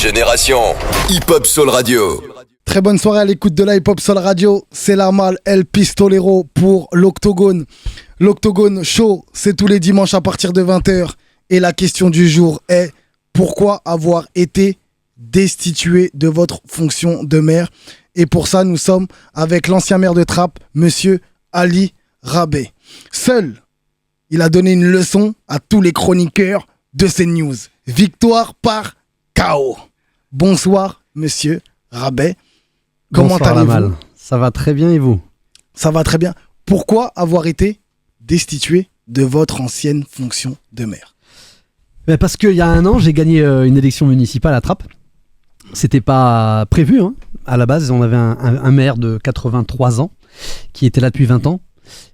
Génération Hip Hop Soul Radio. Très bonne soirée à l'écoute de la Hip Hop Soul Radio. C'est Lamal El Pistolero pour l'Octogone. L'Octogone Show, c'est tous les dimanches à partir de 20h. Et la question du jour est: pourquoi avoir été destitué de votre fonction de maire? Et pour ça, nous sommes avec l'ancien maire de Trappes, monsieur Ali Rabeh. Seul, il a donné une leçon à tous les chroniqueurs de CNews. Victoire par KO. Bonsoir, monsieur Rabeh. Comment allez-vous? Ça va très bien et vous? Ça va très bien. Pourquoi avoir été destitué de votre ancienne fonction de maire? Parce qu'il y a un an, j'ai gagné une élection municipale à Trappes. C'était pas prévu, hein. À la base, on avait un maire de 83 ans qui était là depuis 20 ans.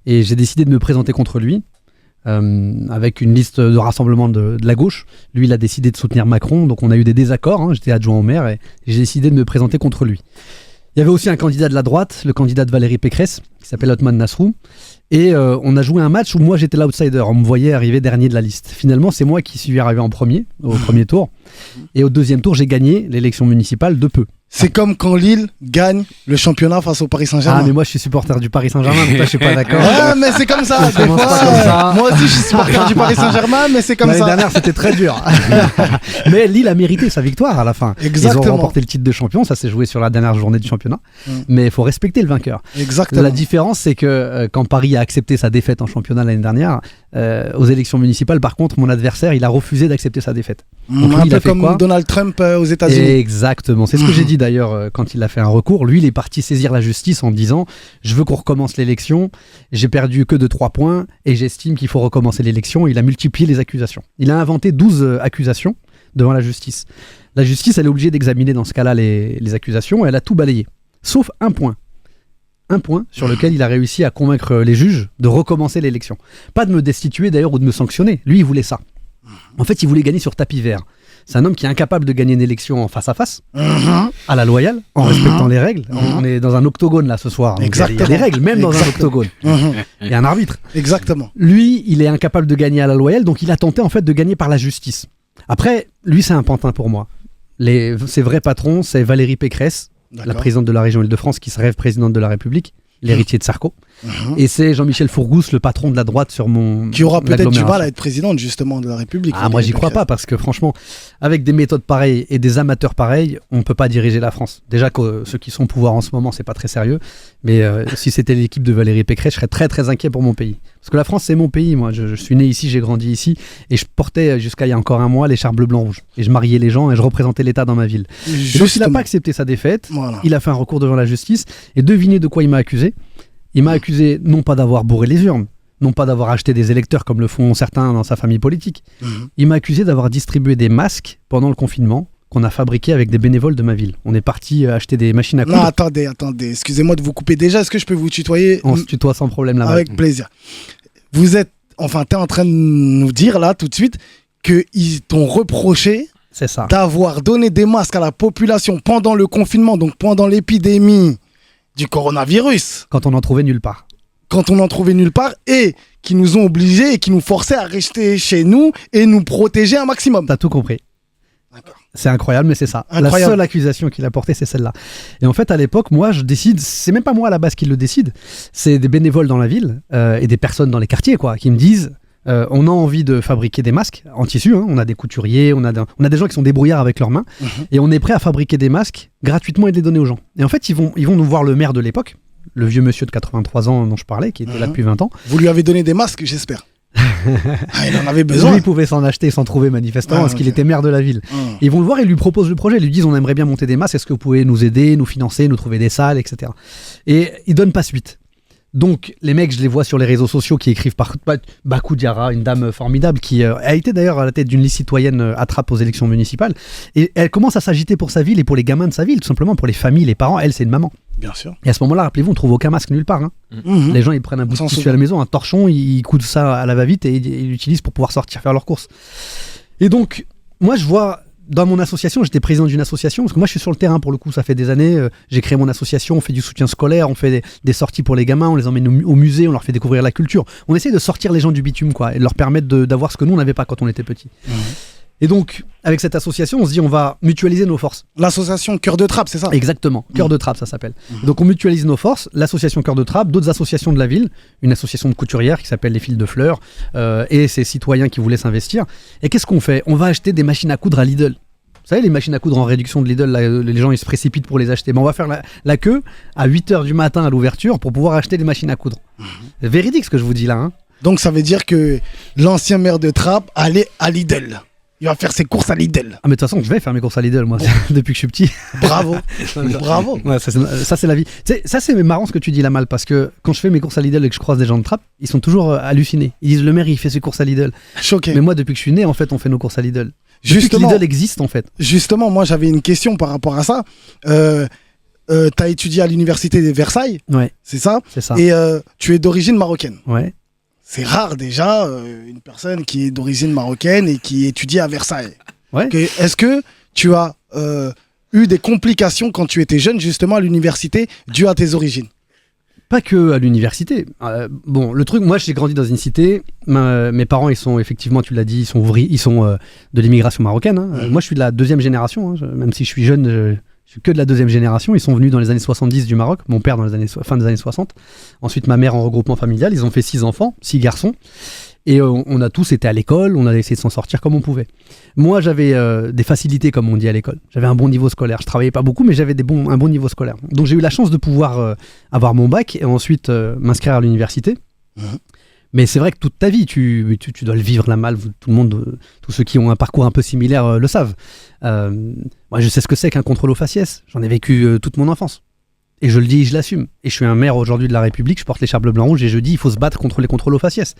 Et j'ai décidé de me présenter contre lui. Avec une liste de rassemblement de la gauche. Lui, il a décidé de soutenir Macron, donc on a eu des désaccords, hein. J'étais adjoint au maire et j'ai décidé de me présenter contre lui. Il y avait aussi un candidat de la droite, le candidat de Valérie Pécresse, qui s'appelle Othman Nasrou, et on a joué un match où moi j'étais l'outsider, on me voyait arriver dernier de la liste. Finalement, c'est moi qui suis arrivé en premier, au premier tour, et au deuxième tour, j'ai gagné l'élection municipale de peu. C'est comme quand Lille gagne le championnat face au Paris Saint-Germain. Ah, mais moi je suis supporter du Paris Saint-Germain, donc toi je suis pas d'accord. Ouais, mais c'est comme ça. Des fois, moi aussi je suis supporter du Paris Saint-Germain, mais c'est comme ça. L'année dernière c'était très dur. Mais Lille a mérité sa victoire à la fin. Exactement. Ils ont remporté le titre de champion, ça s'est joué sur la dernière journée du championnat. Mais il faut respecter le vainqueur. Exactement. La différence c'est que quand Paris a accepté sa défaite en championnat l'année dernière, aux élections municipales, par contre, mon adversaire il a refusé d'accepter sa défaite. Donc, lui, un il peu a fait comme quoi? Donald Trump aux États-Unis. Exactement, c'est ce que j'ai dit d'ailleurs quand il a fait un recours. Lui, il est parti saisir la justice en disant: je veux qu'on recommence l'élection, j'ai perdu que de 3 points et j'estime qu'il faut recommencer l'élection. Il a multiplié les accusations. Il a inventé 12 accusations devant la justice. La justice, elle est obligée d'examiner dans ce cas-là les accusations et elle a tout balayé, sauf un point. Un point sur lequel il a réussi à convaincre les juges de recommencer l'élection. Pas de me destituer d'ailleurs ou de me sanctionner. Lui, il voulait ça. En fait, il voulait gagner sur tapis vert. C'est un homme qui est incapable de gagner une élection en face à face, à la loyale, en respectant les règles. On est dans un octogone là ce soir. Il y a des règles, même dans un octogone. Il y a un arbitre. Exactement. Lui, il est incapable de gagner à la loyale, donc il a tenté en fait de gagner par la justice. Après, lui, c'est un pantin pour moi. Ses vrais patrons, c'est Valérie Pécresse, la présidente de la région Île-de-France, qui se rêve présidente de la République, l'héritier de Sarko. Et c'est Jean-Michel Fourgousse, le patron de la droite sur mon... Qui aura peut-être du mal à être présidente justement de la République. Ah, moi j'y crois pas, parce que franchement, avec des méthodes pareilles et des amateurs pareils, on peut pas diriger la France. Déjà que ceux qui sont au pouvoir en ce moment, c'est pas très sérieux. Mais si c'était l'équipe de Valérie Pécresse, je serais très très inquiet pour mon pays. Parce que la France, c'est mon pays. Moi, je suis né ici, j'ai grandi ici. Et je portais jusqu'à il y a encore un mois l'écharpe bleu, blanc, rouge. Et je mariais les gens et je représentais l'État dans ma ville. Et donc il n'a pas accepté sa défaite. Voilà. Il a fait un recours devant la justice. Et devinez de quoi il m'a accusé. Il m'a accusé non pas d'avoir bourré les urnes, non pas d'avoir acheté des électeurs comme le font certains dans sa famille politique. Il m'a accusé d'avoir distribué des masques pendant le confinement qu'on a fabriqués avec des bénévoles de ma ville. On est parti acheter des machines à coudre. Non, attendez. Excusez-moi de vous couper. Déjà, est-ce que je peux vous tutoyer? On se tutoie sans problème là. Avec plaisir. Vous êtes... Enfin, t'es en train de nous dire là, tout de suite, qu'ils t'ont reproché... C'est ça. D'avoir donné des masques à la population pendant le confinement, donc pendant l'épidémie du coronavirus. Quand on n'en trouvait nulle part. Quand on n'en trouvait nulle part et qui nous ont obligés et qui nous forçaient à rester chez nous et nous protéger un maximum. T'as tout compris. D'accord. C'est incroyable, mais c'est ça. Incroyable. La seule accusation qu'il a portée, c'est celle-là. Et en fait, à l'époque, moi, je décide, c'est même pas moi à la base qui le décide, c'est des bénévoles dans la ville et des personnes dans les quartiers, quoi, qui me disent... on a envie de fabriquer des masques en tissu, hein. On a des couturiers, on a des gens qui sont débrouillards avec leurs mains, et on est prêt à fabriquer des masques gratuitement et de les donner aux gens. Et en fait, ils vont nous voir le maire de l'époque, le vieux monsieur de 83 ans dont je parlais, qui était là depuis 20 ans. Vous lui avez donné des masques, j'espère. Il en avait besoin. Lui, il pouvait s'en acheter sans trouver manifestement, parce qu'il était maire de la ville. Ils vont le voir et lui proposent le projet, ils lui disent: on aimerait bien monter des masques, est-ce que vous pouvez nous aider, nous financer, nous trouver des salles, etc. Et ils donnent pas suite. Donc, les mecs, je les vois sur les réseaux sociaux qui écrivent par Bakou Diarra, une dame formidable qui a été d'ailleurs à la tête d'une liste citoyenne à Trappes aux élections municipales. Et elle commence à s'agiter pour sa ville et pour les gamins de sa ville, tout simplement pour les familles, les parents. Elle, c'est une maman. Bien sûr. Et à ce moment-là, rappelez-vous, on trouve aucun masque nulle part. Hein. Les gens, ils prennent un bout de tissu à la maison, un torchon, ils coudent ça à la va-vite et ils l'utilisent pour pouvoir sortir faire leurs courses. Et donc, moi, je vois... Dans mon association, j'étais président d'une association, parce que moi je suis sur le terrain pour le coup, ça fait des années, j'ai créé mon association, on fait du soutien scolaire, on fait des sorties pour les gamins, on les emmène au musée, on leur fait découvrir la culture. On essaie de sortir les gens du bitume, quoi, et de leur permettre d'avoir ce que nous on n'avait pas quand on était petits. Et donc, avec cette association, on se dit on va mutualiser nos forces. L'association Cœur de Trappe, c'est ça? Exactement, Cœur de Trappe ça s'appelle. Donc on mutualise nos forces, l'association Cœur de Trappe, d'autres associations de la ville, une association de couturières qui s'appelle les Fils de Fleurs, et ces citoyens qui voulaient s'investir. Et qu'est-ce qu'on fait? On va acheter des machines à coudre à Lidl. Vous savez, les machines à coudre en réduction de Lidl, là, les gens ils se précipitent pour les acheter. Mais on va faire la queue à 8h du matin à l'ouverture pour pouvoir acheter des machines à coudre. C'est véridique ce que je vous dis là. Hein. Donc ça veut dire que l'ancien maire de Trappes allait à Lidl. Il va faire ses courses à Lidl. Ah mais de toute façon, je vais faire mes courses à Lidl, moi, depuis que je suis petit. Bravo. Bravo. Ouais, ça c'est la vie. Tu sais, ça c'est marrant ce que tu dis là, Mal, parce que quand je fais mes courses à Lidl et que je croise des gens de Trappes, ils sont toujours hallucinés. Ils disent le maire il fait ses courses à Lidl. Choqué. Mais moi depuis que je suis né, en fait, on fait nos courses à Lidl. Depuis que Lidl existe en fait. Justement, moi j'avais une question par rapport à ça. T'as étudié à l'université de Versailles, Ouais, c'est ça? c'est ça. Et tu es d'origine marocaine. Ouais. C'est rare déjà une personne qui est d'origine marocaine et qui étudie à Versailles. Ouais. Est-ce que tu as eu des complications quand tu étais jeune justement à l'université dues à tes origines? Pas que à l'université. Bon, le truc, moi j'ai grandi dans une cité. Mes parents, ils sont effectivement, tu l'as dit, ils sont ouvriers, ils sont de l'immigration marocaine. Hein. Moi, je suis de la deuxième génération. Hein. Même si je suis jeune, je suis que de la deuxième génération. Ils sont venus dans les années 70 du Maroc. Mon père dans les années fin des années 60. Ensuite, ma mère en regroupement familial. Ils ont fait 6 enfants, 6 garçons. Et on a tous été à l'école. On a essayé de s'en sortir comme on pouvait. Moi, j'avais des facilités, comme on dit à l'école. J'avais un bon niveau scolaire. Je travaillais pas beaucoup, mais j'avais un bon niveau scolaire. Donc, j'ai eu la chance de pouvoir avoir mon bac et ensuite m'inscrire à l'université. Mais c'est vrai que toute ta vie, tu dois le vivre la Mal. Tout le monde, tous ceux qui ont un parcours un peu similaire le savent. Moi, je sais ce que c'est qu'un contrôle aux faciès. J'en ai vécu toute mon enfance. Et je le dis, je l'assume. Et je suis un maire aujourd'hui de la République, je porte l'écharpe bleu blanc rouge et je dis il faut se battre contre les contrôles aux faciès.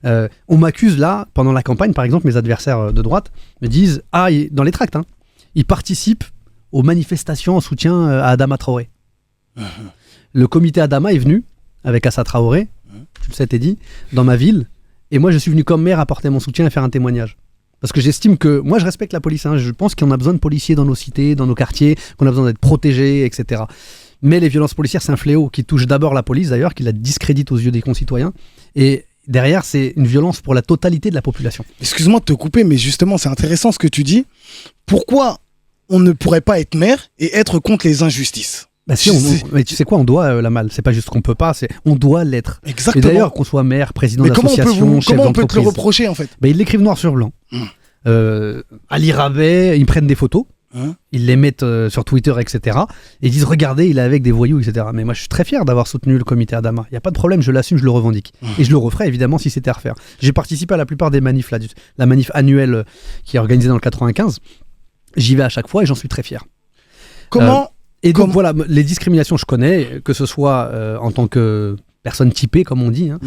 On m'accuse là, pendant la campagne par exemple, mes adversaires de droite me disent dans les tracts, hein, ils participent aux manifestations en soutien à Adama Traoré. Le comité Adama est venu avec Assa Traoré, tu le sais Teddy, dans ma ville, et moi je suis venu comme maire apporter mon soutien et faire un témoignage. Parce que j'estime que, moi je respecte la police, hein, je pense qu'on a besoin de policiers dans nos cités, dans nos quartiers, qu'on a besoin d'être protégés, etc. Mais les violences policières, c'est un fléau qui touche d'abord la police d'ailleurs, qui la discrédite aux yeux des concitoyens. Et derrière, c'est une violence pour la totalité de la population. Excuse-moi de te couper, mais justement, c'est intéressant ce que tu dis. Pourquoi on ne pourrait pas être maire et être contre les injustices? Bah si, mais tu sais quoi, on doit la Mal. C'est pas juste qu'on peut pas, on doit l'être. Exactement. Et d'ailleurs, qu'on soit maire, président mais d'association, chef d'entreprise. Comment on peut te le reprocher en fait? Bah, ils l'écrivent noir sur blanc. Ali Rabet, ils prennent des photos. Ils les mettent sur Twitter, etc. Et ils disent regardez, il est avec des voyous, etc. Mais moi je suis très fier d'avoir soutenu le comité Adama. Il n'y a pas de problème, je l'assume, je le revendique. Et je le referai évidemment si c'était à refaire. J'ai participé à la plupart des manifs, là, la manif annuelle qui est organisée dans le 95. J'y vais à chaque fois et j'en suis très fier. Comment donc voilà, les discriminations je connais, que ce soit en tant que personne typée comme on dit, hein,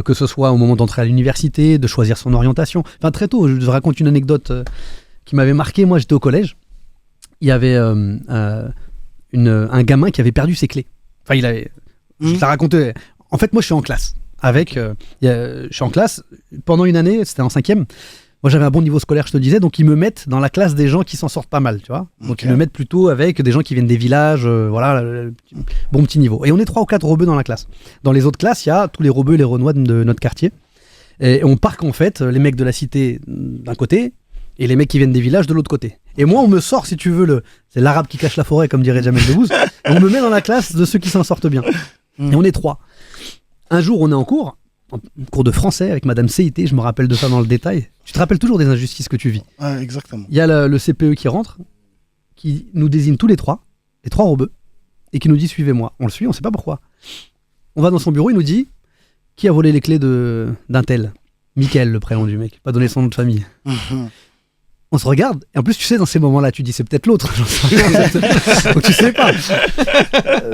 que ce soit au moment d'entrer à l'université, de choisir son orientation. Enfin très tôt, je vous raconte une anecdote qui m'avait marqué. Moi j'étais au collège. Il y avait un gamin qui avait perdu ses clés. Enfin, je te la racontais. En fait, moi, je suis en classe. Je suis en classe pendant une année, c'était en 5e. Moi, j'avais un bon niveau scolaire, je te le disais, donc ils me mettent dans la classe des gens qui s'en sortent pas mal, tu vois. Donc, ils me mettent plutôt avec des gens qui viennent des villages, voilà, bon petit niveau. Et on est 3 ou 4 rebeux dans la classe. Dans les autres classes, il y a tous les rebeux et les renouades de notre quartier. Et on parque, en fait, les mecs de la cité d'un côté et les mecs qui viennent des villages de l'autre côté. Et moi, on me sort, si tu veux, c'est l'arabe qui cache la forêt, comme dirait Jamel Debbouze, et on me met dans la classe de ceux qui s'en sortent bien. Et on est 3. Un jour, on est en cours de français avec Madame CIT, je me rappelle de ça dans le détail. Tu te rappelles toujours des injustices que tu vis. Ouais, exactement. Il y a le CPE qui rentre, qui nous désigne tous les 3 rebeux, et qui nous dit suivez-moi. On le suit, on sait pas pourquoi. On va dans son bureau, il nous dit qui a volé les clés d'un tel. Mickaël, le prénom du mec, pas donné son nom de famille. On se regarde, et en plus tu sais dans ces moments-là tu dis c'est peut-être l'autre, donc tu sais pas,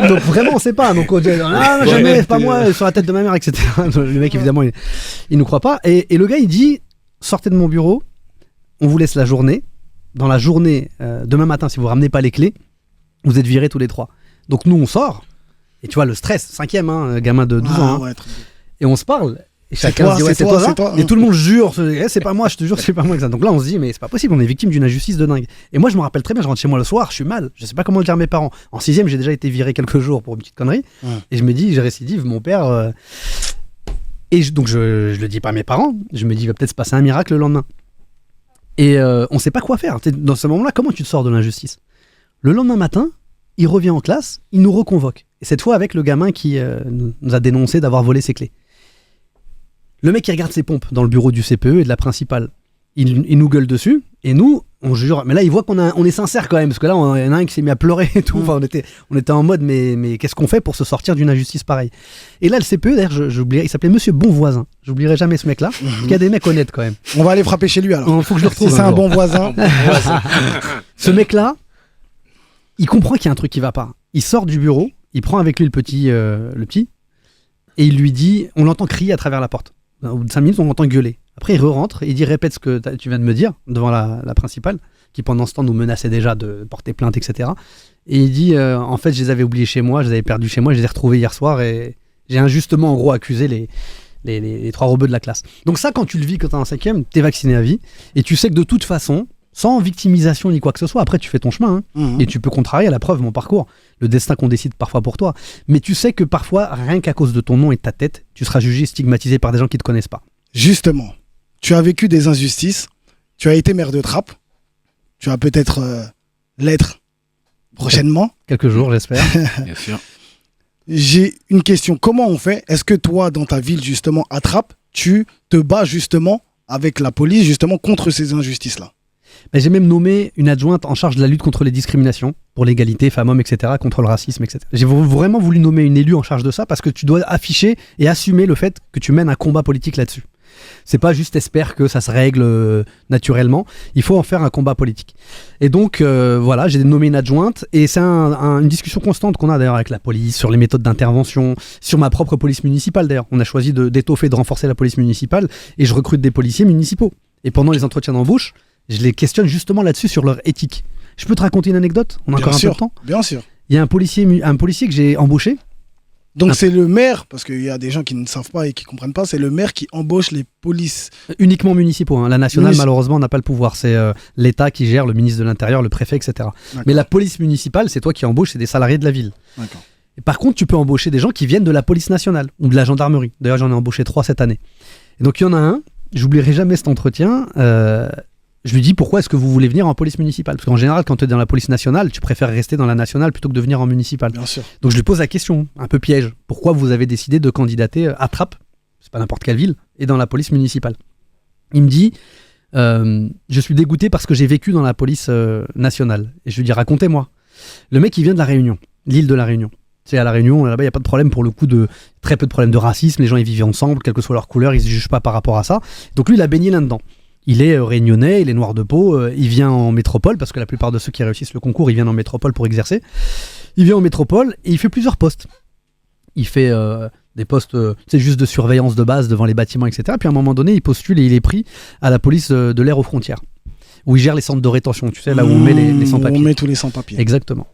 donc vraiment on sait pas, donc on dit jamais, c'est pas moi, sur la tête de ma mère, etc. Le mec évidemment il nous croit pas, et le gars il dit sortez de mon bureau, on vous laisse la journée, dans la journée demain matin si vous ramenez pas les clés, vous êtes virés tous les 3. Donc nous on sort, et tu vois le stress, 5e, hein, gamin de 12 ans, hein, et on se parle. Et chacun se dit, ouais, c'est toi. Et tout le monde jure, c'est pas moi, je te jure, c'est pas moi. Donc là, on se dit, mais c'est pas possible, on est victime d'une injustice de dingue. Et moi, je me rappelle très bien, je rentre chez moi le soir, je suis mal, je sais pas comment le dire à mes parents. En 6e, j'ai déjà été viré quelques jours pour une petite connerie. Et je me dis, j'ai récidive, mon père. Donc je le dis pas à mes parents, je me dis, il va peut-être se passer un miracle le lendemain. Et on sait pas quoi faire. Dans ce moment-là, comment tu te sors de l'injustice? Le lendemain matin, il revient en classe, il nous reconvoque. Et cette fois avec le gamin qui nous a dénoncé d'avoir volé ses clés. Le mec, il regarde ses pompes dans le bureau du CPE et de la principale. Il nous gueule dessus, et nous, on jure. Mais là, il voit on est sincère quand même, parce que là, il y en a un qui s'est mis à pleurer et tout. Enfin, on était en mode, mais qu'est-ce qu'on fait pour se sortir d'une injustice pareille? Et là, le CPE, d'ailleurs, j'oublierai, il s'appelait Monsieur Bonvoisin. J'oublierai jamais ce mec-là, parce qu'il y a des mecs honnêtes quand même. On va aller frapper chez lui alors. Faut que je le retrouve. Si c'est un bon voisin. Ce mec-là, il comprend qu'il y a un truc qui va pas. Il sort du bureau, il prend avec lui le petit, et il lui dit, on l'entend crier à travers la porte. Au bout de 5 minutes, on l'entend gueuler. Après, il re-rentre et il dit, répète ce que tu viens de me dire devant la principale, qui pendant ce temps nous menaçait déjà de porter plainte, etc. Et il dit, en fait, je les avais oubliés chez moi, je les avais perdus chez moi, je les ai retrouvés hier soir et j'ai injustement, en gros, accusé les 3 rebeux de la classe. Donc ça, quand tu le vis quand t'es en 5e, t'es vacciné à vie et tu sais que de toute façon, sans victimisation ni quoi que ce soit, après tu fais ton chemin et tu peux contrarier à la preuve mon parcours, le destin qu'on décide parfois pour toi. Mais tu sais que parfois, rien qu'à cause de ton nom et de ta tête, tu seras jugé, stigmatisé par des gens qui te connaissent pas. Justement, tu as vécu des injustices, tu as été maire de Trappes, tu vas peut-être l'être prochainement. Quelques jours, j'espère. Bien sûr. J'ai une question, comment on fait? Est-ce que toi, dans ta ville, justement, à Trappes, tu te bats justement avec la police, justement, contre ces injustices-là? Ben, j'ai même nommé une adjointe en charge de la lutte contre les discriminations, pour l'égalité, femmes-hommes, etc., contre le racisme, etc. J'ai vraiment voulu nommer une élue en charge de ça parce que tu dois afficher et assumer le fait que tu mènes un combat politique là-dessus. C'est pas juste espère que ça se règle naturellement, il faut en faire un combat politique. Et donc voilà, j'ai nommé une adjointe et c'est une discussion constante qu'on a d'ailleurs avec la police sur les méthodes d'intervention, sur ma propre police municipale d'ailleurs. On a choisi d'étoffer, de renforcer la police municipale et je recrute des policiers municipaux. Et pendant les entretiens d'embauche, je les questionne justement là-dessus sur leur éthique. Je peux te raconter une anecdote? On a encore un peu de temps? Bien sûr. Il y a un policier que j'ai embauché. Donc c'est le maire, parce qu'il y a des gens qui ne savent pas et qui ne comprennent pas, c'est le maire qui embauche les polices. Uniquement municipaux. Hein. La nationale, malheureusement, n'a pas le pouvoir. C'est l'État qui gère, le ministre de l'Intérieur, le préfet, etc. D'accord. Mais la police municipale, c'est toi qui embauches, c'est des salariés de la ville. D'accord. Et par contre, tu peux embaucher des gens qui viennent de la police nationale ou de la gendarmerie. D'ailleurs, j'en ai embauché 3 cette année. Et donc, il y en a un, j'oublierai jamais cet entretien. Je lui dis pourquoi est-ce que vous voulez venir en police municipale? Parce qu'en général, quand tu es dans la police nationale, tu préfères rester dans la nationale plutôt que de venir en municipale. Bien sûr. Donc je lui pose la question, un peu piège. Pourquoi vous avez décidé de candidater à Trappes, c'est pas n'importe quelle ville, et dans la police municipale? Il me dit, je suis dégoûté parce que j'ai vécu dans la police nationale. Et je lui dis, racontez-moi. Le mec, il vient de la Réunion, l'île de la Réunion. Tu sais, à la Réunion, là-bas, il n'y a pas de problème pour le coup très peu de problèmes de racisme. Les gens, ils vivent ensemble, quelle que soit leur couleur, ils ne se jugent pas par rapport à ça. Donc lui, il a baigné là-dedans. Il est réunionnais, il est noir de peau, il vient en métropole, parce que la plupart de ceux qui réussissent le concours, ils viennent en métropole pour exercer. Il vient en métropole et il fait plusieurs postes. Il fait des postes juste de surveillance de base devant les bâtiments, etc. Puis à un moment donné, il postule et il est pris à la police de l'air aux frontières, où il gère les centres de rétention, tu sais, là où on met les sans-papiers. On met tous les sans-papiers. Exactement.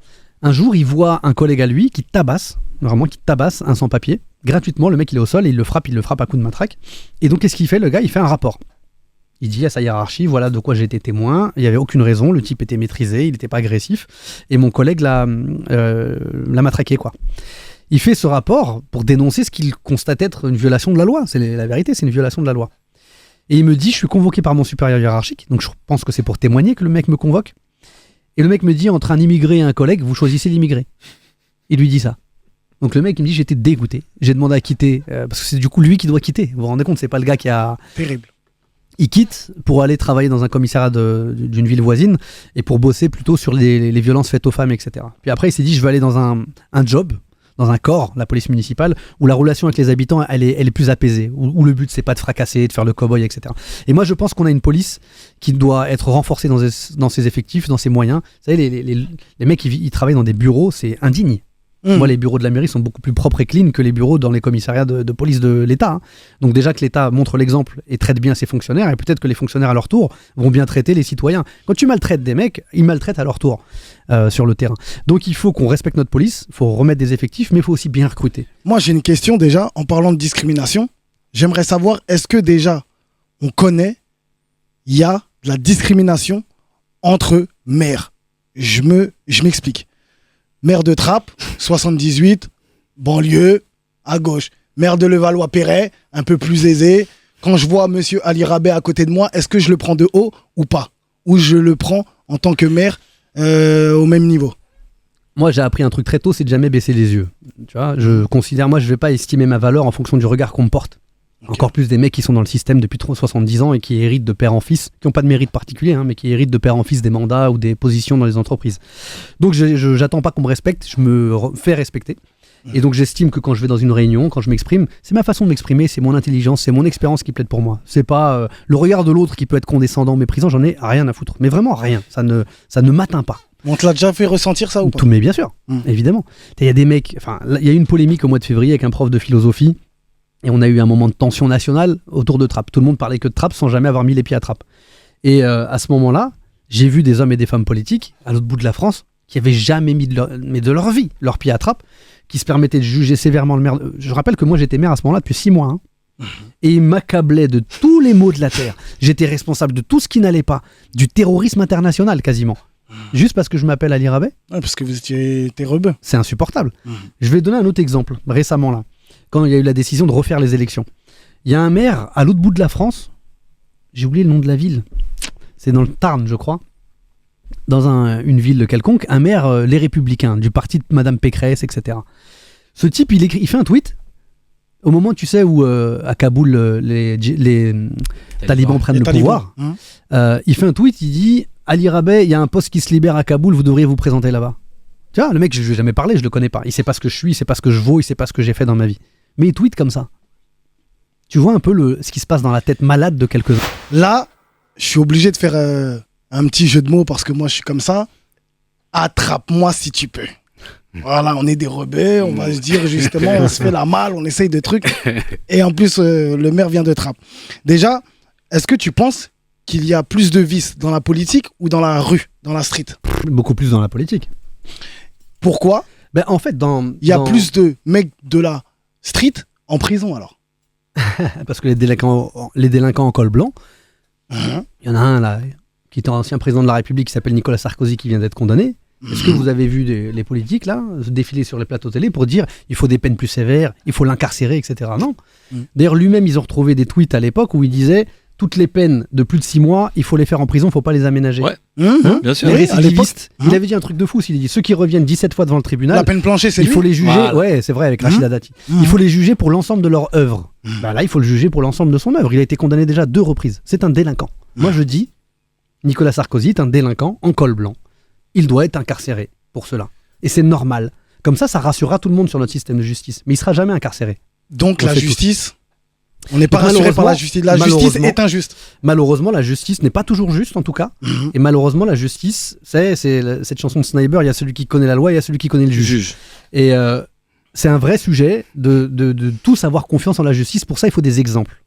Un jour, il voit un collègue à lui qui tabasse un sans-papier, gratuitement. Le mec, il est au sol et il le frappe à coups de matraque. Et donc, qu'est-ce qu'il fait, le gars? Il fait un rapport. Il dit à sa hiérarchie, voilà de quoi j'ai été témoin, il n'y avait aucune raison, le type était maîtrisé, il n'était pas agressif, et mon collègue l'a matraqué, quoi. Il fait ce rapport pour dénoncer ce qu'il constate être une violation de la loi, c'est la vérité, c'est une violation de la loi. Et il me dit, je suis convoqué par mon supérieur hiérarchique, donc je pense que c'est pour témoigner que le mec me convoque, et le mec me dit, entre un immigré et un collègue, vous choisissez l'immigré. Il lui dit ça. Donc le mec, il me dit, j'étais dégoûté, j'ai demandé à quitter, parce que c'est du coup lui qui doit quitter, vous vous rendez compte, c'est pas le gars qui a... Terrible. Il quitte pour aller travailler dans un commissariat d'une ville voisine et pour bosser plutôt sur les violences faites aux femmes, etc. Puis après, il s'est dit, je vais aller dans un job, dans un corps, la police municipale, où la relation avec les habitants, elle est plus apaisée, où le but, c'est pas de fracasser, de faire le cow-boy, etc. Et moi, je pense qu'on a une police qui doit être renforcée dans ses effectifs, dans ses moyens. Vous savez, les mecs, ils travaillent dans des bureaux, c'est indigne. Moi, les bureaux de la mairie sont beaucoup plus propres et clean que les bureaux dans les commissariats de police de l'État. Hein. Donc déjà que l'État montre l'exemple et traite bien ses fonctionnaires, et peut-être que les fonctionnaires à leur tour vont bien traiter les citoyens. Quand tu maltraites des mecs, ils maltraitent à leur tour sur le terrain. Donc il faut qu'on respecte notre police, il faut remettre des effectifs, mais il faut aussi bien recruter. Moi, j'ai une question déjà, en parlant de discrimination. J'aimerais savoir, est-ce que déjà, on connaît, il y a de la discrimination entre maires? Je m'explique. Maire de Trappes, 78, banlieue, à gauche. Maire de Levallois-Perret, un peu plus aisé. Quand je vois monsieur Ali Rabet à côté de moi, est-ce que je le prends de haut ou pas? ou je le prends en tant que maire au même niveau? Moi, j'ai appris un truc très tôt, c'est de jamais baisser les yeux. Tu vois, je considère, moi, je vais pas estimer ma valeur en fonction du regard qu'on me porte. Ok. Encore plus des mecs qui sont dans le système depuis 70 ans et qui héritent de père en fils, qui n'ont pas de mérite particulier, hein, mais qui héritent de père en fils des mandats ou des positions dans les entreprises. Donc, j'attends pas qu'on me respecte, je me fais respecter. Et donc, j'estime que quand je vais dans une réunion, quand je m'exprime, c'est ma façon de m'exprimer, c'est mon intelligence, c'est mon expérience qui plaide pour moi. C'est pas le regard de l'autre qui peut être condescendant, méprisant, j'en ai rien à foutre. Mais vraiment rien, ça ne m'atteint pas. On te l'a déjà fait ressentir ça ou pas? Tout, mais bien sûr, évidemment. Il y a des mecs, enfin, il y a eu une polémique au mois de février avec un prof de philosophie, et on a eu un moment de tension nationale autour de Trappes. Tout le monde parlait que de Trappes sans jamais avoir mis les pieds à Trappes. Et à ce moment-là, j'ai vu des hommes et des femmes politiques à l'autre bout de la France qui avaient jamais mis de leur vie leurs pieds à Trappes, qui se permettaient de juger sévèrement le maire. Je rappelle que moi j'étais maire à ce moment-là depuis 6 mois. Et ils m'accablaient de tous les maux de la terre. J'étais responsable de tout ce qui n'allait pas, du terrorisme international quasiment. Juste parce que je m'appelle Ali Rabet. Ouais, parce que vous étiez rebeux. C'est insupportable. Je vais donner un autre exemple, récemment là, quand il y a eu la décision de refaire les élections. Il y a un maire à l'autre bout de la France, j'ai oublié le nom de la ville, c'est dans le Tarn je crois, dans une ville quelconque, un maire Les Républicains, du parti de Madame Pécresse, etc. Ce type, il fait un tweet, au moment, tu sais, où à Kaboul, les talibans prennent le pouvoir, il fait un tweet, il dit « Ali Rabet, il y a un poste qui se libère à Kaboul, vous devriez vous présenter là-bas. » Tu vois, le mec, je ne lui ai jamais parlé, je le connais pas. Il sait pas ce que je suis, il sait pas ce que je vaux, il sait pas ce que j'ai fait dans ma vie. Mais il tweet comme ça. Tu vois un peu ce qui se passe dans la tête malade de quelques-uns. Là, je suis obligé de faire un petit jeu de mots parce que moi, je suis comme ça. Attrape-moi si tu peux. Voilà, on est des rebelles, on va se dire justement, on se fait la malle, on essaye des trucs. Et en plus, le maire vient de Trappes. Déjà, est-ce que tu penses qu'il y a plus de vices dans la politique ou dans la rue, dans la street? Beaucoup plus dans la politique. Pourquoi? Ben, en fait, il y a plus de mecs de la street en prison alors. Parce que les délinquants en col blanc, il y en a un là, qui était ancien président de la République, qui s'appelle Nicolas Sarkozy, qui vient d'être condamné. Est-ce que vous avez vu les politiques là se défiler sur les plateaux télé pour dire il faut des peines plus sévères, il faut l'incarcérer, etc. Non. D'ailleurs, lui-même, ils ont retrouvé des tweets à l'époque où il disait toutes les peines de plus de 6 mois, il faut les faire en prison, il ne faut pas les aménager. Ouais, bien sûr. Les Oui, récidivistes, il avait dit un truc de fou. Il a dit ceux qui reviennent 17 fois devant le tribunal, la peine planchée, c'est il faut les juger. Voilà. Ouais, c'est vrai, avec Rachida Dati. Il faut les juger pour l'ensemble de leur œuvre. Bah là, il faut le juger pour l'ensemble de son œuvre. Il a été condamné déjà 2 reprises. C'est un délinquant. Moi, je dis Nicolas Sarkozy est un délinquant en col blanc. Il doit être incarcéré pour cela. Et c'est normal. Comme ça rassurera tout le monde sur notre système de justice. Mais il sera jamais incarcéré. Donc On la sait justice, on n'est pas rassuré par la justice. La justice est injuste. Malheureusement, la justice n'est pas toujours juste, en tout cas. Et malheureusement, la justice, c'est cette chanson de Sniper, il y a celui qui connaît la loi, il y a celui qui connaît le juge. Et c'est un vrai sujet de tous avoir confiance en la justice. Pour ça, il faut des exemples.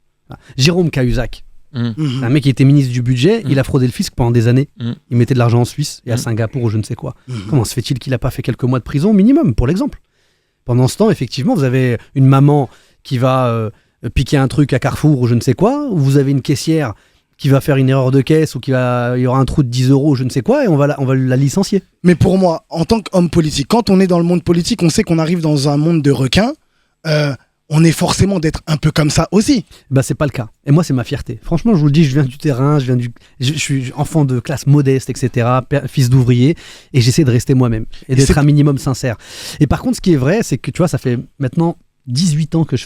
Jérôme Cahuzac, un mec qui était ministre du budget, il a fraudé le fisc pendant des années. Il mettait de l'argent en Suisse et à Singapour ou je ne sais quoi. Comment se fait-il qu'il n'a pas fait quelques mois de prison minimum, pour l'exemple? Pendant ce temps, effectivement, vous avez une maman qui va piquer un truc à Carrefour ou je ne sais quoi, ou vous avez une caissière qui va faire une erreur de caisse ou il y aura un trou de 10 € ou je ne sais quoi et on va la licencier. Mais pour moi, en tant qu'homme politique, quand on est dans le monde politique, on sait qu'on arrive dans un monde de requins. On est forcément d'être un peu comme ça aussi. Bah c'est pas le cas. Et moi c'est ma fierté. Franchement je vous le dis, je viens du terrain, je suis enfant de classe modeste, etc. Fils d'ouvrier et j'essaie de rester moi-même et d'être un minimum sincère. Et par contre ce qui est vrai c'est que tu vois ça fait maintenant 18 ans que je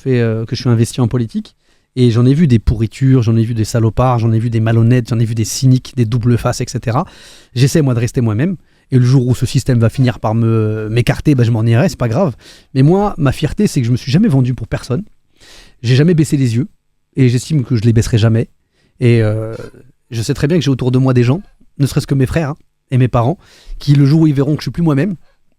suis investi en politique et j'en ai vu des pourritures, j'en ai vu des salopards, j'en ai vu des malhonnêtes, j'en ai vu des cyniques, des double faces, etc. J'essaie moi de rester moi-même. Et le jour où ce système va finir par m'écarter, bah, je m'en irai, c'est pas grave. Mais moi, ma fierté, c'est que je me suis jamais vendu pour personne. J'ai jamais baissé les yeux. Et j'estime que je les baisserai jamais. Et je sais très bien que j'ai autour de moi des gens, ne serait-ce que mes frères et mes parents, qui le jour où ils verront que je suis plus moi-même,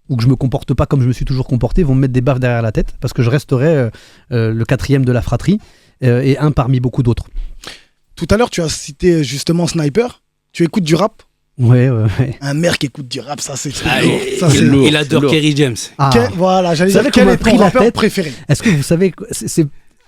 ou que je me comporte pas comme je me suis toujours comporté, vont me mettre des baffes derrière la tête, parce que je resterai le 4e de la fratrie, et un parmi beaucoup d'autres. Tout à l'heure, tu as cité justement Sniper. Tu écoutes du rap? Ouais. Un maire qui écoute du rap, ça c'est lourd. Ça, c'est lourd. Il adore Kerry James. Voilà, j'allais Vous dire savez quel qu'on m'a est ton pris la rappeur tête préféré? Est-ce que vous savez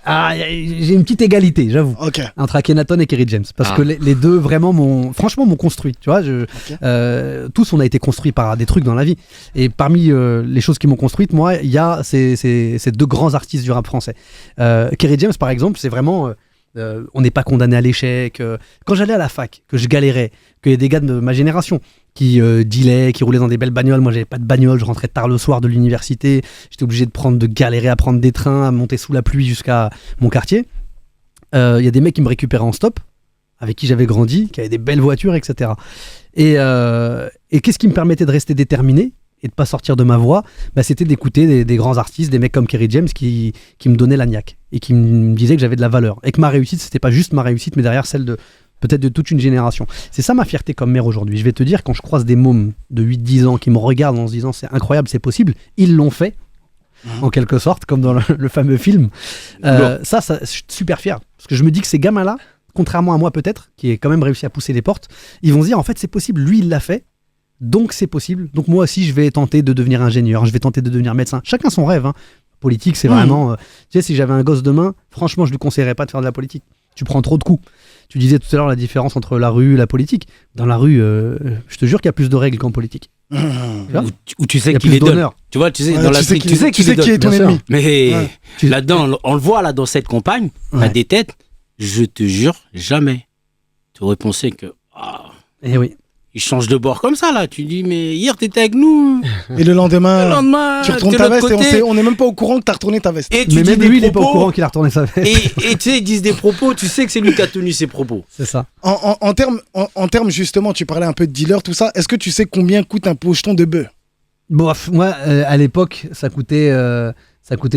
j'ai une petite égalité, j'avoue, entre Akhenaton et Kerry James, parce que les deux vraiment m'ont construit. Tu vois, tous on a été construits par des trucs dans la vie. Et parmi les choses qui m'ont construite, moi, il y a ces 2 grands artistes du rap français. Kerry James, par exemple, c'est vraiment on n'est pas condamné à l'échec. Quand j'allais à la fac, que je galérais, qu'il y a des gars de ma génération qui dealaient, qui roulaient dans des belles bagnoles. Moi, j'avais pas de bagnole, je rentrais tard le soir de l'université. J'étais obligé de galérer à prendre des trains, à monter sous la pluie jusqu'à mon quartier. Il y a des mecs qui me récupéraient en stop, avec qui j'avais grandi, qui avaient des belles voitures, etc. Et qu'est-ce qui me permettait de rester déterminé et de pas sortir de ma voie, c'était d'écouter des grands artistes, des mecs comme Kerry James qui me donnaient la niaque et qui me disaient que j'avais de la valeur et que ma réussite, c'était pas juste ma réussite, mais derrière celle de peut-être de toute une génération. C'est ça ma fierté comme maire aujourd'hui. Je vais te dire, quand je croise des mômes de 8-10 ans qui me regardent en se disant c'est incroyable, c'est possible, ils l'ont fait, en quelque sorte, comme dans le fameux film. Ça, je suis super fier, parce que je me dis que ces gamins-là, contrairement à moi peut-être, qui ai quand même réussi à pousser les portes, ils vont se dire en fait c'est possible, lui il l'a fait, donc c'est possible, donc moi aussi je vais tenter de devenir ingénieur, je vais tenter de devenir médecin. Chacun son rêve, hein. Politique c'est vraiment... tu sais, si j'avais un gosse demain, franchement je lui conseillerais pas de faire de la politique. Tu prends trop de coups. Tu disais tout à l'heure la différence entre la rue et la politique. Dans la rue, je te jure qu'il y a plus de règles qu'en politique. Où tu sais qui les donne. Tu vois, tu sais, dans la street, tu sais qui est ton ennemi. Mais là-dedans, on le voit là dans cette campagne, à des têtes, je te jure, jamais tu aurais pensé que et oui. Il change de bord comme ça là. Tu dis mais hier t'étais avec nous. Et le lendemain tu retournes ta veste et on n'est même pas au courant que t'as retourné ta veste. Et mais même lui il est pas au courant qu'il a retourné sa veste. Et tu sais ils disent des propos, tu sais que c'est lui qui a tenu ses propos. C'est ça. En termes justement, tu parlais un peu de dealer tout ça. Est-ce que tu sais combien coûte un pocheton de bœuf? Bon, moi à l'époque ça coûtait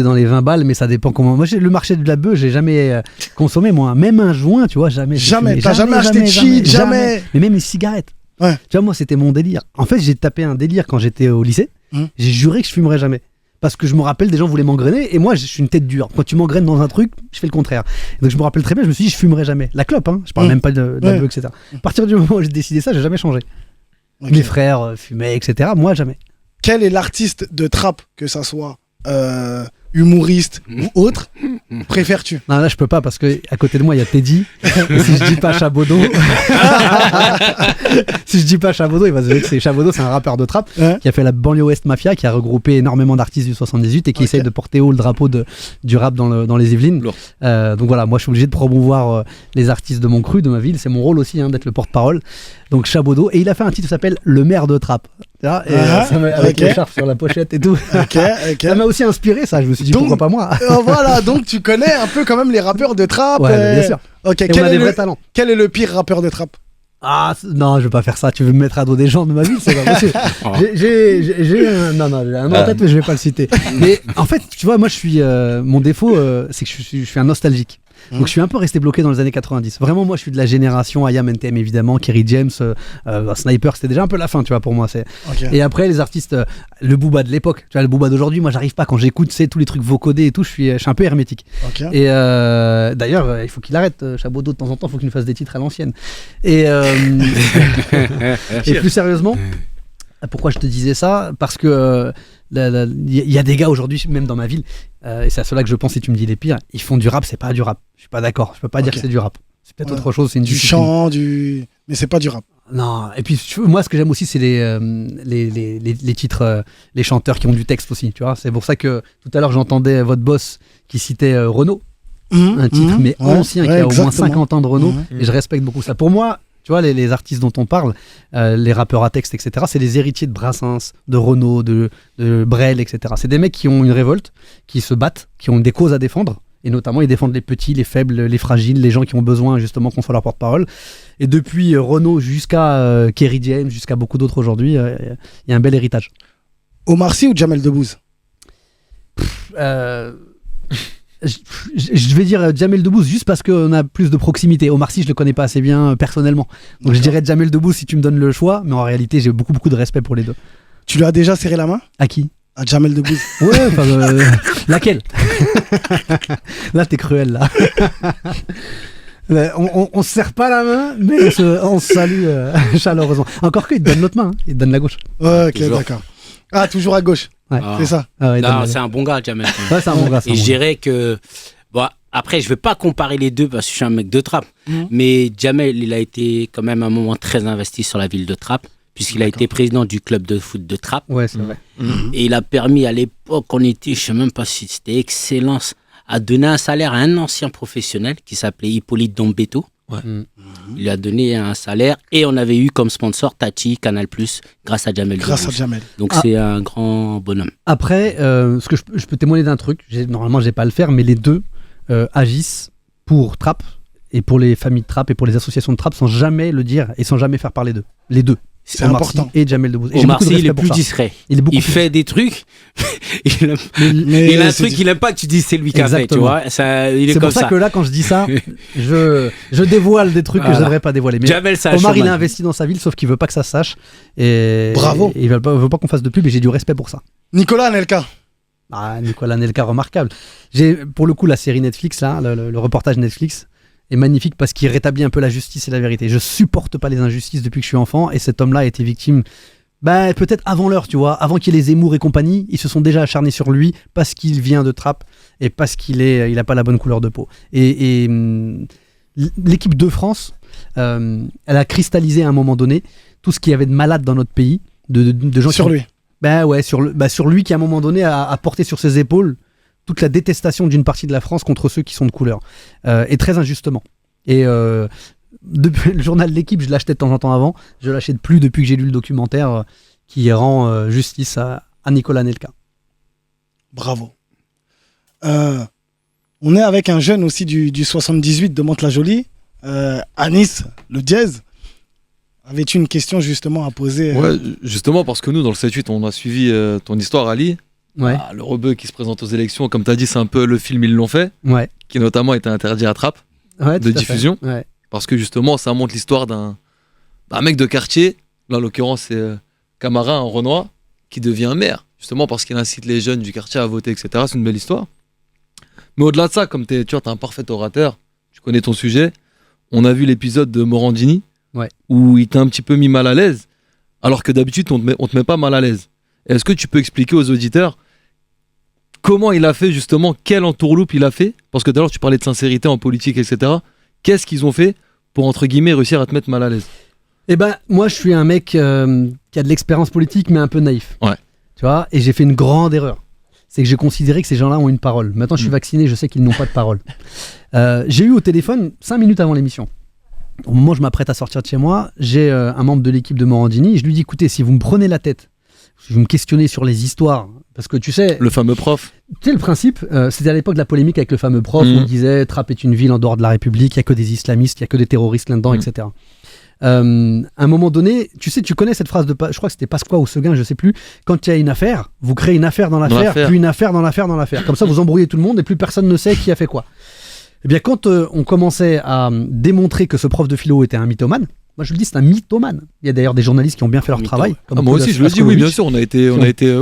dans les 20 balles, mais ça dépend comment. Moi, le marché de la bœuf, j'ai jamais consommé, moi. Même un joint, tu vois, jamais. T'as jamais acheté de shit, jamais. Mais même les cigarettes. Ouais. Tu vois, moi, c'était mon délire. En fait, j'ai tapé un délire quand j'étais au lycée. J'ai juré que je fumerais jamais. Parce que je me rappelle, des gens voulaient m'engrainer, et moi, je suis une tête dure. Quand tu m'engraines dans un truc, je fais le contraire. Donc, je me rappelle très bien, je me suis dit, je fumerais jamais. La clope, hein. Je parle même pas de la bœuf, etc. À partir du moment où j'ai décidé ça, j'ai jamais changé. Okay. Mes frères fumaient, etc. Moi, jamais. Quel est l'artiste de trap, que ça soit humoriste ou autre, préfères-tu? Non, là je peux pas parce que à côté de moi il y a Teddy. Si je dis pas Chabodo, il va se dire que c'est Chabodo, c'est un rappeur de trap qui a fait la Banlieue Ouest Mafia, qui a regroupé énormément d'artistes du 78 et qui essaye de porter haut le drapeau du rap dans les Yvelines. Donc voilà, moi je suis obligé de promouvoir les artistes de mon cru, de ma ville. C'est mon rôle aussi d'être le porte-parole. Donc Chabodo, et il a fait un titre qui s'appelle Le maire de trap. Avec l'écharpe sur la pochette et tout. Ça m'a aussi inspiré, ça. Je me suis dit pourquoi pas moi. Voilà, donc tu connais un peu quand même les rappeurs de trap. Ouais, bien sûr. Ok, et on a des vrais talents. Quel est le pire rappeur de trap? Ah non, je vais pas faire ça. Tu veux me mettre à dos des gens de ma vie, c'est pas possible. J'ai un en tête, mais je vais pas le citer. Mais en fait, tu vois, moi, je suis mon défaut, c'est que je suis un nostalgique. Donc je suis un peu resté bloqué dans les années 90. Vraiment, moi je suis de la génération IAM, NTM évidemment, Kerry James, Sniper, c'était déjà un peu la fin, tu vois, pour moi. Et après les artistes, le Booba de l'époque, tu vois, le Booba d'aujourd'hui, moi j'arrive pas, quand j'écoute tous les trucs vocodés et tout, je suis un peu hermétique. Et d'ailleurs, il faut qu'il arrête, Chabodo, de temps en temps, il faut qu'il nous fasse des titres à l'ancienne. Et plus sérieusement, pourquoi je te disais ça? Parce que il y a des gars aujourd'hui, même dans ma ville, et c'est à cela que je pense, si tu me dis les pires, ils font du rap, c'est pas du rap. Je suis pas d'accord, je peux pas dire que c'est du rap. C'est peut-être autre chose, c'est une discipline. Chant, mais c'est pas du rap. Non, et puis moi ce que j'aime aussi, c'est les titres, les chanteurs qui ont du texte aussi, tu vois. C'est pour ça que tout à l'heure j'entendais votre boss qui citait Renaud, un titre mais ancien, qui a au moins 50 ans de Renaud, et je respecte beaucoup ça. Pour moi, tu vois, les artistes dont on parle, les rappeurs à texte, etc., c'est les héritiers de Brassens, de Renaud, de Brel, etc. C'est des mecs qui ont une révolte, qui se battent, qui ont des causes à défendre, et notamment ils défendent les petits, les faibles, les fragiles, les gens qui ont besoin justement qu'on soit leur porte-parole. Et depuis Renaud jusqu'à Kerry James, jusqu'à beaucoup d'autres aujourd'hui, il y a un bel héritage. Omar Sy ou Jamel Debbouze? Je vais dire Jamel Debbouze juste parce qu'on a plus de proximité. Omar Sy, je le connais pas assez bien personnellement. Donc je dirais Jamel Debbouze si tu me donnes le choix, mais en réalité, j'ai beaucoup de respect pour les deux. Tu lui as déjà serré la main? À qui? À Jamel Debbouze. Ouais, enfin, laquelle? Là, t'es cruel, là. On se serre pas la main, mais on se salue chaleureusement. Encore qu'il te donne l'autre main, il te donne la gauche. Ouais, ok, d'accord. Ah, toujours à gauche. Ouais. C'est ça. Ah ouais, non, c'est un bon gars, Jamel. Ouais, c'est un bon gars. Et je dirais que... Bon, après, je vais pas comparer les deux parce que je suis un mec de trap. Mais Jamel, il a été quand même à un moment très investi sur la ville de Trappes, puisqu'il a été président du club de foot de Trappes. Ouais, c'est vrai. Et il a permis à l'époque, on était, je sais même pas si c'était Excellence, a donné un salaire à un ancien professionnel qui s'appelait Hippolyte Dombeto. Ouais. Il lui a donné un salaire et on avait eu comme sponsor Tati, Canal+, grâce à Jamel. Donc c'est un grand bonhomme. Après, ce que je peux témoigner d'un truc, normalement j'ai pas à le faire, mais les deux agissent pour Trapp et pour les familles de Trapp et pour les associations de Trapp sans jamais le dire et sans jamais faire parler d'eux. Les deux. C'est important. Et Jamel Debbouze. Omar Sy, il est plus discret. Il fait des trucs. Il a un truc qu'il n'aime pas que tu dises c'est lui qui a fait, tu vois. C'est pour ça que là, quand je dis ça, je dévoile des trucs que je devrais pas dévoiler. Mais Jamel, Omar, il a investi dans sa ville, sauf qu'il veut pas que ça se sache. Et bravo. Il veut pas qu'on fasse de pub et j'ai du respect pour ça. Nicolas Anelka. Nicolas Anelka, remarquable. Pour le coup, la série Netflix, là, le reportage Netflix, est magnifique parce qu'il rétablit un peu la justice et la vérité. Je supporte pas les injustices depuis que je suis enfant et cet homme-là a été victime, peut-être avant l'heure, tu vois, avant qu'il y ait les Zemmour et compagnie, ils se sont déjà acharnés sur lui parce qu'il vient de Trappes et parce qu'il a pas la bonne couleur de peau. Et l'équipe de France, elle a cristallisé à un moment donné tout ce qu'il y avait de malade dans notre pays, de gens sur lui. Sur lui qui à un moment donné a porté sur ses épaules toute la détestation d'une partie de la France contre ceux qui sont de couleur, et très injustement. Et depuis le journal de l'équipe, je l'achetais de temps en temps avant, je l'achète plus depuis que j'ai lu le documentaire qui rend justice à Nicolas Anelka. Bravo. On est avec un jeune aussi du 78 de Mantes-la-Jolie, Anis, le Diez. Avais-tu une question justement à poser Ouais, justement parce que nous dans le 7-8 on a suivi ton histoire, Ali. Ouais. Le rebeu qui se présente aux élections, comme tu as dit, c'est un peu le film Ils l'ont fait, qui notamment a été interdit à Trappes de diffusion, parce que justement ça montre l'histoire d'un mec de quartier, là en l'occurrence c'est Camara, un Renoir, qui devient maire, justement parce qu'il incite les jeunes du quartier à voter, etc. C'est une belle histoire. Mais au-delà de ça, comme tu es un parfait orateur, tu connais ton sujet, on a vu l'épisode de Morandini, où il t'a un petit peu mis mal à l'aise, alors que d'habitude on te met pas mal à l'aise. Est-ce que tu peux expliquer aux auditeurs comment il a fait justement, quelle entourloupe il a fait? Parce que tout à l'heure tu parlais de sincérité en politique, etc. Qu'est-ce qu'ils ont fait pour, entre guillemets, réussir à te mettre mal à l'aise? Moi je suis un mec qui a de l'expérience politique mais un peu naïf. Ouais. Tu vois, et j'ai fait une grande erreur. C'est que j'ai considéré que ces gens-là ont une parole. Maintenant je suis vacciné, je sais qu'ils n'ont pas de parole. J'ai eu au téléphone 5 minutes avant l'émission. Au moment où je m'apprête à sortir de chez moi, j'ai un membre de l'équipe de Morandini et je lui dis écoutez, si vous me prenez la tête, si vous me questionnez sur les histoires, parce que tu sais... Le fameux prof. Tu sais, le principe, c'était à l'époque de la polémique avec le fameux prof, où on disait Trappes est une ville en dehors de la République, il n'y a que des islamistes, il n'y a que des terroristes là-dedans, etc. À un moment donné, tu sais, tu connais cette phrase je crois que c'était Pasqua ou Seguin, je sais plus, quand il y a une affaire, vous créez une affaire dans l'affaire, puis une affaire dans l'affaire dans l'affaire. Comme ça, vous embrouillez tout le monde et plus personne ne sait qui a fait quoi. Eh bien, quand on commençait à démontrer que ce prof de philo était un mythomane, moi je le dis, c'est un mythomane. Il y a d'ailleurs des journalistes qui ont bien fait leur travail. Moi aussi, je le dis, oui, bien sûr, on a été,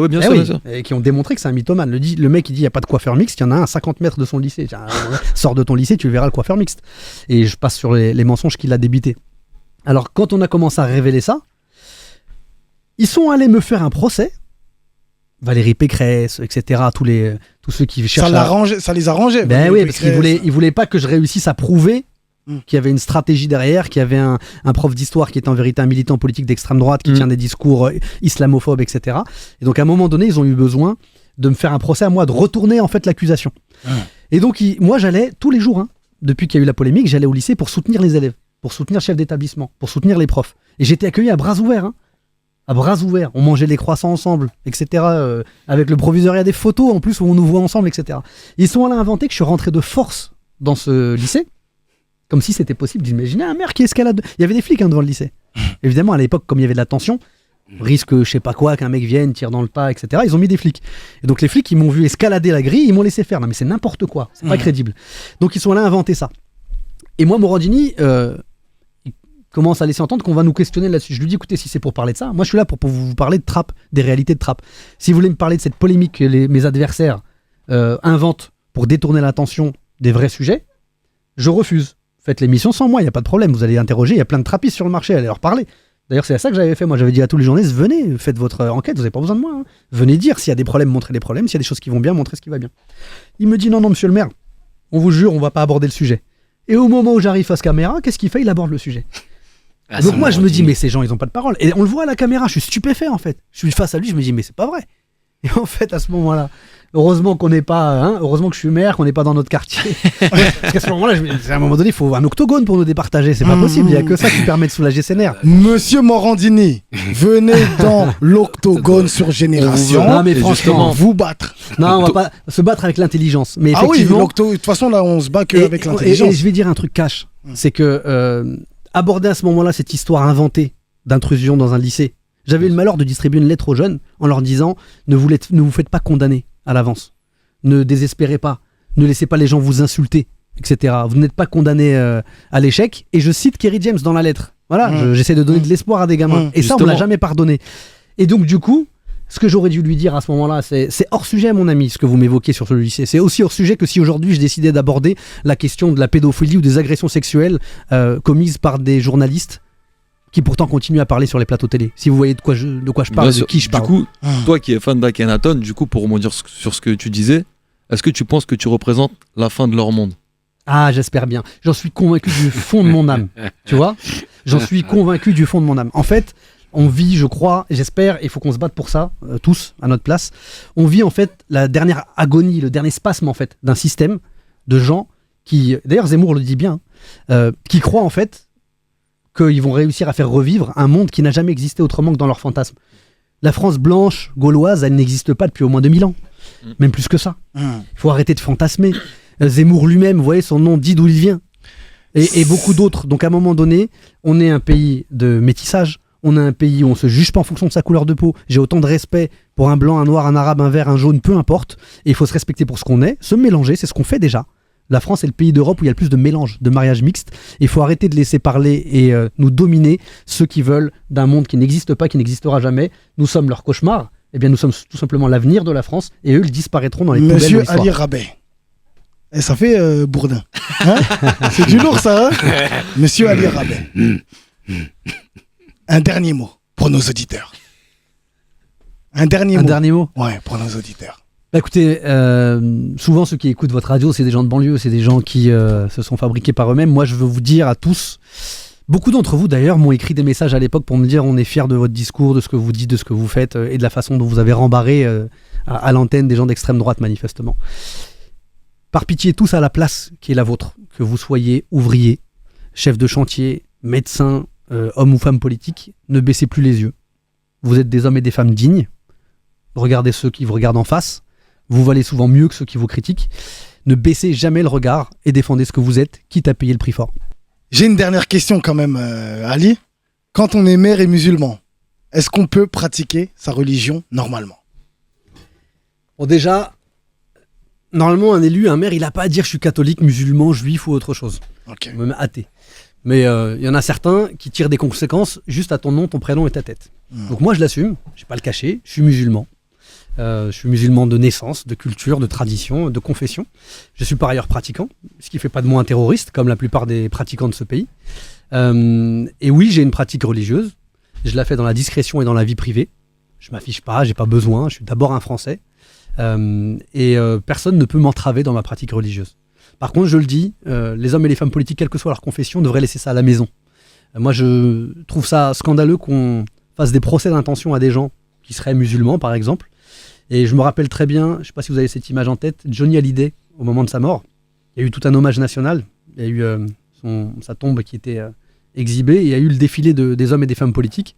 bien sûr. Et qui ont démontré que c'est un mythomane. Le mec, il dit, il n'y a pas de coiffeur mixte, il y en a un à 50 mètres de son lycée. Tiens, sors de ton lycée, tu verras le coiffeur mixte. Et je passe sur les mensonges qu'il a débités. Alors, quand on a commencé à révéler ça, ils sont allés me faire un procès. Valérie Pécresse, etc. Tous ceux qui cherchent. Ça les arrangeait. Ben oui, parce qu'ils voulaient pas que je réussisse à prouver qu'il y avait une stratégie derrière, qu'il y avait un prof d'histoire qui était en vérité un militant politique d'extrême droite, qui tient des discours islamophobes, etc. Et donc à un moment donné, ils ont eu besoin de me faire un procès à moi, de retourner en fait l'accusation. Et donc moi j'allais tous les jours, depuis qu'il y a eu la polémique, j'allais au lycée pour soutenir les élèves, pour soutenir le chef d'établissement, pour soutenir les profs. Et j'étais accueilli à bras ouverts. À bras ouverts, on mangeait des croissants ensemble, etc. Avec le proviseur, il y a des photos en plus où on nous voit ensemble, etc. Ils sont allés inventer que je suis rentré de force dans ce lycée, comme si c'était possible d'imaginer un maire qui escalade. Il y avait des flics devant le lycée. Évidemment, à l'époque, comme il y avait de la tension, risque, je sais pas quoi, qu'un mec vienne, tire dans le tas, etc. Ils ont mis des flics. Et donc les flics, ils m'ont vu escalader la grille, ils m'ont laissé faire. Non mais c'est n'importe quoi, c'est pas crédible. Donc ils sont allés inventer ça. Et moi, Morandini, il commence à laisser entendre qu'on va nous questionner là-dessus. Je lui dis, écoutez, si c'est pour parler de ça, moi je suis là pour vous parler de Trappes, des réalités de Trappes. Si vous voulez me parler de cette polémique que mes adversaires inventent pour détourner l'attention des vrais sujets, je refuse. Faites l'émission sans moi, il n'y a pas de problème. Vous allez interroger, il y a plein de trappistes sur le marché, allez leur parler. D'ailleurs, c'est à ça que j'avais fait. Moi, j'avais dit à tous les journalistes, venez, faites votre enquête, vous n'avez pas besoin de moi. Venez dire s'il y a des problèmes, montrez les problèmes. S'il y a des choses qui vont bien, montrez ce qui va bien. Il me dit, non, monsieur le maire, on vous jure, on ne va pas aborder le sujet. Et au moment où j'arrive face caméra, qu'est-ce qu'il fait? Il aborde le sujet. Donc moi, je me dis, mais ces gens, ils n'ont pas de parole. Et on le voit à la caméra, je suis stupéfait en fait. Je suis face à lui, je me dis, mais c'est pas vrai. Et en fait, à ce moment-là, heureusement qu'on n'est pas, heureusement que je suis maire, qu'on n'est pas dans notre quartier. Parce qu'à ce moment-là, à un moment donné, il faut un octogone pour nous départager. C'est pas possible. Il n'y a que ça qui permet de soulager ses nerfs. Monsieur Morandini, venez dans l'octogone sur Génération. Non, mais franchement, vous battre. Non, on va pas se battre avec l'intelligence. Mais effectivement, de toute façon, là, on se bat qu'avec l'intelligence. Et je vais dire un truc cash. C'est que aborder à ce moment-là cette histoire inventée d'intrusion dans un lycée. J'avais eu le malheur de distribuer une lettre aux jeunes en leur disant ne vous faites pas condamner à l'avance. Ne désespérez pas. Ne laissez pas les gens vous insulter, etc. Vous n'êtes pas condamné à l'échec. Et je cite Kerry James dans la lettre. Voilà, j'essaie de donner de l'espoir à des gamins. Et ça, on ne l'a jamais pardonné. Et donc, du coup, ce que j'aurais dû lui dire à ce moment-là, c'est hors sujet, mon ami, ce que vous m'évoquez sur ce lycée. C'est aussi hors sujet que si aujourd'hui je décidais d'aborder la question de la pédophilie ou des agressions sexuelles commises par des journalistes qui pourtant continuent à parler sur les plateaux télé. Si vous voyez de quoi je parle, de qui je parle. Du coup, toi qui es fan d'Akhenaton, du coup, pour rebondir sur ce que tu disais, est-ce que tu penses que tu représentes la fin de leur monde ? Ah, j'espère bien. J'en suis convaincu du fond de mon âme. Tu vois ? J'en suis convaincu du fond de mon âme. En fait, on vit, je crois, j'espère, il faut qu'on se batte pour ça, tous, à notre place. On vit en fait la dernière agonie, le dernier spasme en fait, d'un système de gens qui, d'ailleurs Zemmour le dit bien, qui croient en fait qu'ils vont réussir à faire revivre un monde qui n'a jamais existé autrement que dans leur fantasme. La France blanche, gauloise, elle n'existe pas depuis au moins 2000 ans. Même plus que ça. Il faut arrêter de fantasmer. Zemmour lui-même, vous voyez, son nom dit d'où il vient. Et beaucoup d'autres. Donc à un moment donné, on est un pays de métissage. On est un pays où on ne se juge pas en fonction de sa couleur de peau. J'ai autant de respect pour un blanc, un noir, un arabe, un vert, un jaune, peu importe. Et il faut se respecter pour ce qu'on est, se mélanger, c'est ce qu'on fait déjà. La France est le pays d'Europe où il y a le plus de mélange, de mariages mixtes. Il faut arrêter de laisser parler et nous dominer ceux qui veulent d'un monde qui n'existe pas, qui n'existera jamais. Nous sommes leur cauchemar. Eh bien, nous sommes tout simplement l'avenir de la France et eux, ils disparaîtront dans les poubelles de l'histoire. Monsieur Ali Rabet. Et ça fait Bourdin. Hein c'est du lourd, ça. Hein Monsieur Ali Rabet. Un dernier mot pour nos auditeurs. Un dernier mot. Ouais, pour nos auditeurs. Bah écoutez, souvent ceux qui écoutent votre radio, c'est des gens de banlieue, c'est des gens qui se sont fabriqués par eux-mêmes. Moi, je veux vous dire à tous, beaucoup d'entre vous d'ailleurs m'ont écrit des messages à l'époque pour me dire on est fiers de votre discours, de ce que vous dites, de ce que vous faites et de la façon dont vous avez rembarré à l'antenne des gens d'extrême droite manifestement. Par pitié, tous à la place qui est la vôtre, que vous soyez ouvrier, chef de chantier, médecin, homme ou femme politique, ne baissez plus les yeux. Vous êtes des hommes et des femmes dignes. Regardez ceux qui vous regardent en face. Vous valez souvent mieux que ceux qui vous critiquent. Ne baissez jamais le regard et défendez ce que vous êtes, quitte à payer le prix fort. J'ai une dernière question quand même, Ali. Quand on est maire et musulman, est-ce qu'on peut pratiquer sa religion normalement ? Bon, déjà, normalement, un élu, un maire, il n'a pas à dire je suis catholique, musulman, juif ou autre chose. Okay. Même athée. Mais il y en a certains qui tirent des conséquences juste à ton nom, ton prénom et ta tête. Donc moi, je l'assume, je ne vais pas le cacher, je suis musulman. Je suis musulman de naissance, de culture, de tradition, de confession. Je suis par ailleurs pratiquant, ce qui ne fait pas de moi un terroriste, comme la plupart des pratiquants de ce pays. Et oui, j'ai une pratique religieuse. Je la fais dans la discrétion et dans la vie privée. Je ne m'affiche pas, je n'ai pas besoin. Je suis d'abord un Français. Personne ne peut m'entraver dans ma pratique religieuse. Par contre, je le dis, les hommes et les femmes politiques, quelle que soit leur confession, devraient laisser ça à la maison. Moi, je trouve ça scandaleux qu'on fasse des procès d'intention à des gens qui seraient musulmans, par exemple. Et je me rappelle très bien, je ne sais pas si vous avez cette image en tête, Johnny Hallyday, au moment de sa mort. Il y a eu tout un hommage national. Il y a eu sa tombe qui était exhibée. Et il y a eu le défilé des hommes et des femmes politiques.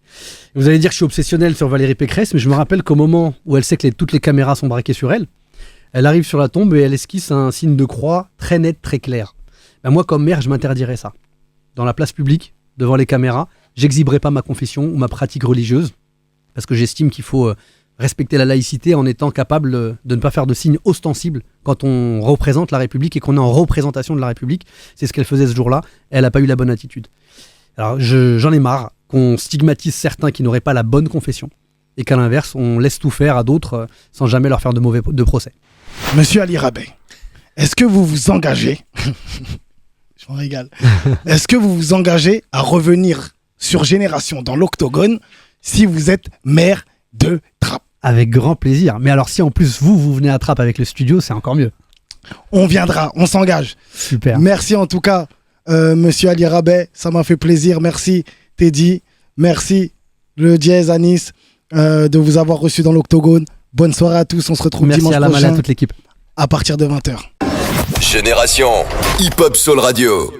Et vous allez dire que je suis obsessionnel sur Valérie Pécresse, mais je me rappelle qu'au moment où elle sait que toutes les caméras sont braquées sur elle, elle arrive sur la tombe et elle esquisse un signe de croix très net, très clair. Ben moi, comme maire, je m'interdirais ça. Dans la place publique, devant les caméras, j'exhiberai pas ma confession ou ma pratique religieuse, parce que j'estime qu'il faut respecter la laïcité en étant capable de ne pas faire de signes ostensibles quand on représente la République et qu'on est en représentation de la République. C'est ce qu'elle faisait ce jour-là. Elle n'a pas eu la bonne attitude. Alors j'en ai marre qu'on stigmatise certains qui n'auraient pas la bonne confession et qu'à l'inverse, on laisse tout faire à d'autres sans jamais leur faire de procès. Monsieur Ali Rabet, est-ce que vous vous engagez je m'en régale. Est-ce que vous vous engagez à revenir sur Génération dans l'Octogone si vous êtes maire de Trappes? Avec grand plaisir. Mais alors si en plus vous venez à Trappes avec le studio, c'est encore mieux. On viendra, on s'engage. Super. Merci en tout cas, monsieur Ali Rabet, ça m'a fait plaisir. Merci Teddy, merci le Dièse à Nice de vous avoir reçu dans l'Octogone. Bonne soirée à tous, on se retrouve dimanche prochain. Merci à toute l'équipe. À partir de 20h. Génération Hip Hop Soul Radio.